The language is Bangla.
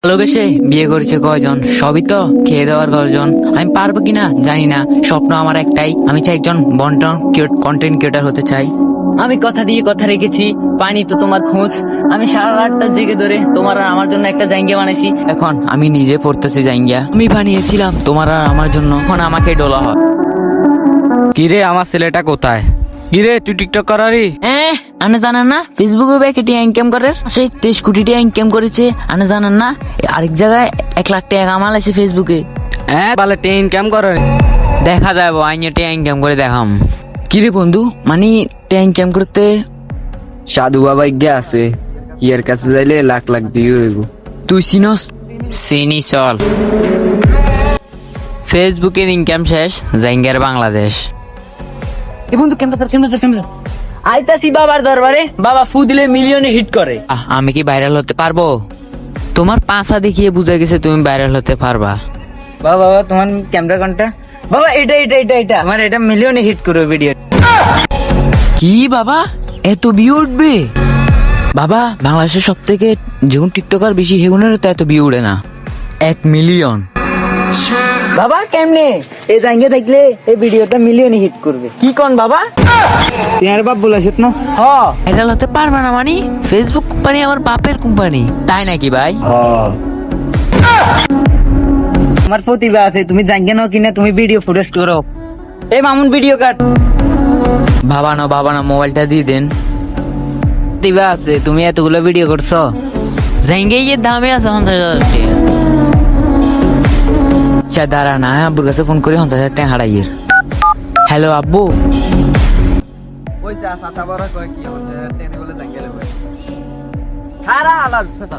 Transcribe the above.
ভালোবেসে বিয়ে করেছে কয়জন, সবই তো খেয়ে দেওয়ার গর্জন। আমি পারবো কিনা জানি না, স্বপ্ন আমার একটাই, আমি চাই একজন কন্টেন্ট ক্রিয়েটার হতে চাই। আমি কথা দিয়ে কথা রেখেছি, পানি তো তোমার খোঁজ। আমি সারা রাতটা জেগে ধরে তোমার আর আমার জন্য একটা জাঙ্গিয়া বানাইছি। এখন আমি নিজে পড়তেছি জাঙ্গিয়া, আমি বানিয়েছিলাম তোমার আর আমার জন্য, এখন আমাকে ডোলা হয়। কিরে আমার ছেলেটা কোথায়? কিরে তুই টিকটক করারি? আনে জানেন না ফেসবুকে ব্যাকেটি ইনকাম করে সেই 23 কোটি টাকা ইনকাম করেছে। আনে জানেন না আরেক জায়গায় 1 লাখ টাকা কামাল আছে ফেসবুকে। হ্যাঁ বলে টেন ক্যাম করারি। দেখা যাবো আইনে টাকা ইনকাম করে দেখাম। কিরে বন্ধু, মানে টাকা ইনকাম করতে সাধু বাবা ইজ্ঞা আছে, ইয়ার কাছে যাইলে লাখ লাখ ভিউ হইব। তুই চিনস? চিনি, চল। ফেসবুকের ইনকাম শেষ, জাঙ্গিয়ার বাংলাদেশ। এ বন্ধু কেমন আইতাছি বাবার দরবারে, বাবা ফু দিলে মিলিয়নে হিট করে। আমি কি ভাইরাল হতে পারবো? তোমার পাঁচা দেখিয়ে বুঝা গেছে তুমি ভাইরাল হতে পারবা। বাবা তোমার ক্যামেরা কোনটা? বাবা এটা আমার এটা মিলিয়নে হিট করবে ভিডিও। কি বাবা, এত ভিউ উঠবে? বাবা বাংলাদেশের সব থেকে যেমন টিকটকার বেশি হেগুনের তো এত ভিউ উঠে না। 1 মিলিয়ন। বাবা কেমনে এই জাঙ্গে থাকলে এই ভিডিওটা মিলিয়নে হিট করবে। কি কোন বাবা? তুই আর বাপ বলাছিস না? হ ভাইরাল হতে পারবা না মানে? ফেসবুক কোম্পানি আমার বাপের কোম্পানি, তাই নাকি ভাই? আমার প্রতিভা আছে, তুমি জাঙ্গে নাও কিনা, তুমি ভিডিও ফুটেজ করো। এই মামুন ভিডিও কাট। বাবা না মোবাইলটা দিয়ে দেন। প্রতিভা আছে, তুমি এতগুলো ভিডিও করছো। জাঙ্গে এর দামে আছে 50,000 টাকা। আচ্ছা দাঁড়া না, আব্বুর কাছে ফোন করে 50,000 টাকা হারাইয়ের। হ্যালো আব্বু। ওই সাতা বড় কয় কি হচ্ছে, টেনে বলে জাঙ্গে লবে। খারা আলাদ কথা।